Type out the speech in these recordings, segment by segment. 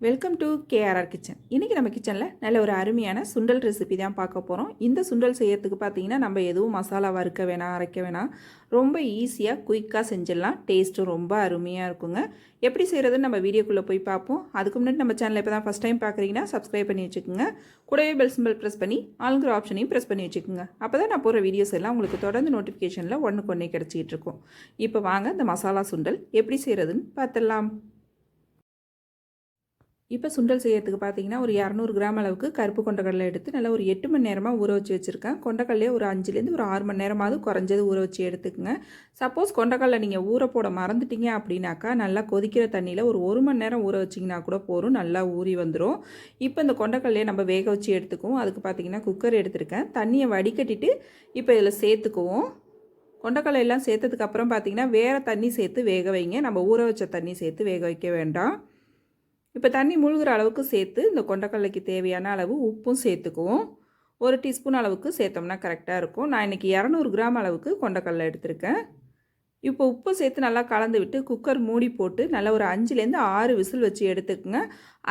Welcome to KRR kitchen. இன்றைக்கி நம்ம கிச்சனில் நல்ல ஒரு அருமையான சுண்டல் ரெசிபி தான் பார்க்க போகிறோம். இந்த சுண்டல் செய்யறதுக்கு பார்த்தீங்கன்னா நம்ம எதுவும் மசாலா வறுக்க வேணாம், அரைக்க வேணாம், ரொம்ப ஈஸியாக குயிக்காக செஞ்சிடலாம். டேஸ்ட்டும் ரொம்ப அருமையாக இருக்குங்க. எப்படி செய்கிறதுன்னு நம்ம வீடியோக்குள்ளே போய் பார்ப்போம். அதுக்கு முன்னாடி நம்ம சேனலை இப்போ தான் ஃபஸ்ட் டைம் பார்க்குறீங்கன்னா சப்ஸ்கிரைப் பண்ணி வச்சுக்கோங்க. கூடவே பெல் சிம்பிள் ப்ரெஸ் பண்ணி ஆளுங்கிற ஆப்ஷனையும் ப்ரெஸ் பண்ணி வச்சுக்கோங்க. அப்போ தான் நான் போகிற வீடியோஸ் எல்லாம் உங்களுக்கு தொடர்ந்து நோட்டிஃபிகேஷனில் ஒன்றுக்கு ஒன்றே கிடச்சிட்டு இருக்கும். இப்போ வாங்க இந்த மசாலா சுண்டல் எப்படி செய்கிறதுன்னு பார்த்துடலாம். இப்போ சுண்டல் செய்யறதுக்கு பார்த்தீங்கன்னா ஒரு 200 கிராம் அளவுக்கு கருப்பு கொண்டக்கடலை எடுத்து நல்லா ஒரு 8 மணி நேரமாக ஊற வச்சு வச்சுருக்கேன். கொண்டக்கடலையே ஒரு 5லேருந்து ஒரு 6 மணி நேரமாவது குறைஞ்சது ஊற வச்சு எடுத்துக்கங்க. சப்போஸ் கொண்டக்கடலை நீங்கள் ஊற போட மறந்துட்டீங்க அப்படின்னாக்கா நல்லா கொதிக்கிற தண்ணியில் ஒரு மணி நேரம் ஊற வச்சிங்கன்னா கூட போதும், நல்லா ஊறி வந்துடும். இப்போ இந்த கொண்டக்கடலையை நம்ம வேக வச்சு எடுத்துக்குவோம். அதுக்கு பார்த்தீங்கன்னா குக்கர் எடுத்துருக்கேன். தண்ணியை வடிகட்டிட்டு இப்போ இதில் சேர்த்துக்குவோம். கொண்டக்கடலை எல்லாம் சேர்த்ததுக்கப்புறம் பார்த்தீங்கன்னா வேறு தண்ணி சேர்த்து வேக வைங்க. நம்ம ஊற வச்ச தண்ணி சேர்த்து வேக வைக்க வேண்டாம். இப்போ தண்ணி மூழ்கிற அளவுக்கு சேர்த்து இந்த கொண்டக்கடலைக்கு தேவையான அளவு உப்பும் சேர்த்துக்குவோம். 1 டீஸ்பூன் அளவுக்கு சேர்த்தோம்னா கரெக்டாக இருக்கும். நான் இன்றைக்கி 200 கிராம் அளவுக்கு கொண்டக்கடலை எடுத்திருக்கேன். இப்போ உப்பு சேர்த்து நல்லா கலந்து விட்டு குக்கர் மூடி போட்டு நல்லா ஒரு 5லேருந்து 6 விசில் வச்சு எடுத்துக்கோங்க.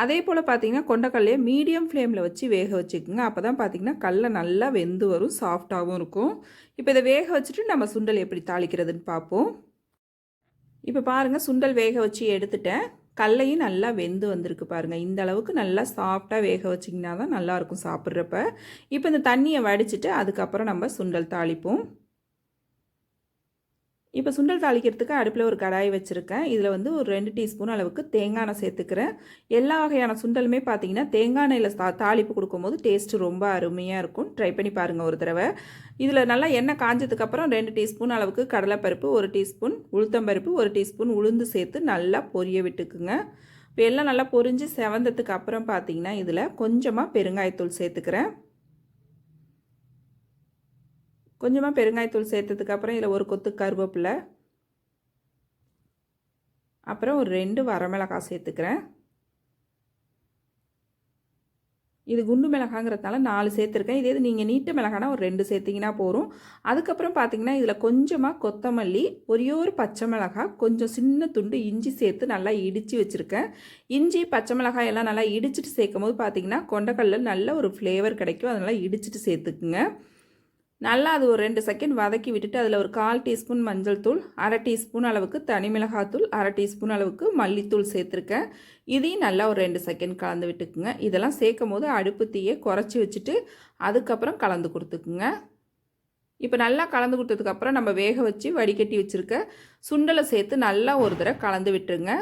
அதே போல் பார்த்திங்கன்னா கொண்டக்கடலையை மீடியம் ஃப்ளேமில் வச்சு வேக வச்சுக்கோங்க. அப்போ தான் பார்த்திங்கன்னா கடலை நல்லா வெந்து வரும், சாஃப்டாகவும் இருக்கும். இப்போ இதை வேக வச்சுட்டு நம்ம சுண்டல் எப்படி தாளிக்கிறதுன்னு பார்ப்போம். இப்போ பாருங்கள், சுண்டல் வேக வச்சு எடுத்துட்டேன். கடலையும் நல்லா வெந்து வந்திருக்கு பாருங்கள். இந்த அளவுக்கு நல்லா சாஃப்டாக வேக வச்சிங்கன்னா தான் நல்லாயிருக்கும் சாப்பிட்றப்ப. இப்போ இந்த தண்ணியை வடிச்சிட்டு அதுக்கப்புறம் நம்ம சுண்டல் தாளிப்போம். இப்போ சுண்டல் தாளிக்கிறதுக்கு அடுப்பில் ஒரு கடாய் வச்சுருக்கேன். இதில் வந்து ஒரு 2 டீஸ்பூன் அளவுக்கு தேங்காய் எண்ணெய் சேர்த்துக்கிறேன். எல்லா வகையான சுண்டலுமே பார்த்தீங்கன்னா தேங்காய் எண்ணெயில் தாளிப்பு கொடுக்கும்போது டேஸ்ட்டு ரொம்ப அருமையாக இருக்கும். ட்ரை பண்ணி பாருங்கள் ஒரு தடவை. இதில் நல்லா எண்ணெய் காஞ்சதுக்கப்புறம் 2 டீஸ்பூன் அளவுக்கு கடலைப்பருப்பு, 1 டீஸ்பூன் உளுத்தம்பருப்பு, 1 டீஸ்பூன் உளுந்து சேர்த்து நல்லா பொரிய விட்டுக்குங்க. இப்போ எல்லாம் நல்லா பொரிஞ்சு செவந்ததுக்கு அப்புறம் பார்த்தீங்கன்னா இதில் கொஞ்சமாக பெருங்காயத்தூள் சேர்த்துக்கிறேன். கொஞ்சமாக பெருங்காயத்தூள் சேர்த்ததுக்கப்புறம் இதில் ஒரு கொத்து கருவேப்பிலை, அப்புறம் ஒரு 2 வரமிளகாய் சேர்த்துக்கிறேன். இது குண்டு மிளகாங்கிறதுனால 4 சேர்த்துருக்கேன். இதே நீங்கள் நீட்ட மிளகானா ஒரு 2 சேர்த்திங்கன்னா போதும். அதுக்கப்புறம் பார்த்தீங்கன்னா இதில் கொஞ்சமாக கொத்தமல்லி, ஒரே ஒரு பச்சை மிளகாய், கொஞ்சம் சின்ன துண்டு இஞ்சி சேர்த்து நல்லா இடித்து வச்சுருக்கேன். இஞ்சி பச்சை மிளகாய் எல்லாம் நல்லா இடிச்சிட்டு சேர்க்கும் போது பார்த்தீங்கன்னா கொண்டக்கடலை நல்ல ஒரு ஃப்ளேவர் கிடைக்கும். அதனால் இடிச்சிட்டு சேர்த்துக்குங்க. நல்லா அது ஒரு 2 செகண்ட் வதக்கி விட்டுட்டு அதில் ஒரு 1/4 டீஸ்பூன் மஞ்சள் தூள், 1/2 டீஸ்பூன் அளவுக்கு தனி மிளகாத்தூள், 1/2 டீஸ்பூன் அளவுக்கு மல்லித்தூள் சேர்த்துருக்கேன். இதையும் நல்லா ஒரு 2 செகண்ட் கலந்து விட்டுக்குங்க. இதெல்லாம் சேர்க்கும் போது அடுப்பு தீயை குறைச்சி வச்சுட்டு அதுக்கப்புறம் கலந்து கொடுத்துக்குங்க. இப்போ நல்லா கலந்து கொடுத்ததுக்கப்புறம் நம்ம வேக வச்சு வடிகட்டி வச்சுருக்க சுண்டலை சேர்த்து நல்லா ஒரு தடவை கலந்து விட்டுருங்க.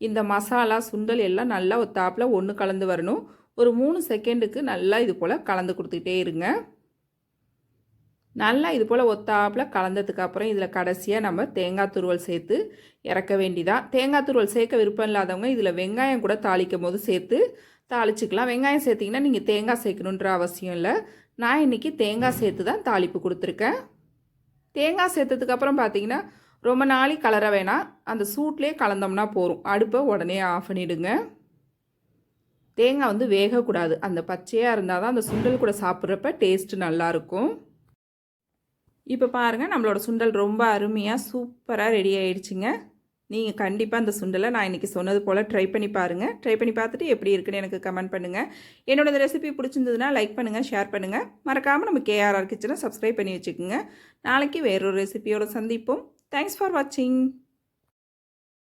இந்த மசாலா சுண்டல் எல்லாம் நல்லா ஒரு தாப்பில் ஒன்று கலந்து வரணும். ஒரு 3 செகண்டுக்கு நல்லா இது போல் கலந்து கொடுத்துக்கிட்டே இருங்க. நல்லா இது போல் ஒத்தாப்பில் கலந்ததுக்கப்புறம் இதில் கடைசியாக நம்ம தேங்காய் துருவல் சேர்த்து இறக்க வேண்டிதான். தேங்காய் துருவல் சேர்க்க விருப்பம் இல்லாதவங்க இதில் வெங்காயம் கூட தாளிக்கும் போது சேர்த்து தாளிச்சிக்கலாம். வெங்காயம் சேர்த்திங்கன்னா நீங்கள் தேங்காய் சேர்க்கணுன்ற அவசியம் இல்லை. நான் இன்றைக்கி தேங்காய் சேர்த்து தான் தாளிப்பு கொடுத்துருக்கேன். தேங்காய் சேர்த்ததுக்கப்புறம் பார்த்திங்கன்னா ரொம்ப நாளைக்கு கலர வேணாம், அந்த சூட்லேயே கலந்தோம்னா போதும். அடுப்பை உடனே ஆஃப் பண்ணிவிடுங்க. தேங்காய் வந்து வேகக்கூடாது, அந்த பச்சையாக இருந்தால் தான் அந்த சுண்டல் கூட சாப்பிட்றப்ப டேஸ்ட்டு நல்லாயிருக்கும். இப்போ பாருங்கள், நம்மளோட சுண்டல் ரொம்ப அருமையாக சூப்பராக ரெடி ஆகிடுச்சிங்க. நீங்கள் கண்டிப்பாக அந்த சுண்டலை நான் இன்றைக்கி சொன்னது போல் ட்ரை பண்ணி பாருங்கள். ட்ரை பண்ணி பார்த்துட்டு எப்படி இருக்குன்னு எனக்கு கமெண்ட் பண்ணுங்கள். என்னோட இந்த ரெசிபி பிடிச்சிருந்ததுன்னா லைக் பண்ணுங்கள், ஷேர் பண்ணுங்கள். மறக்காமல் நம்ம கேஆர்ஆர் கிச்சனை சப்ஸ்கிரைப் பண்ணி வச்சுக்கோங்க. நாளைக்கு வேறொரு ரெசிபியோடு சந்திப்போம். தேங்க்ஸ் ஃபார் வாட்சிங்.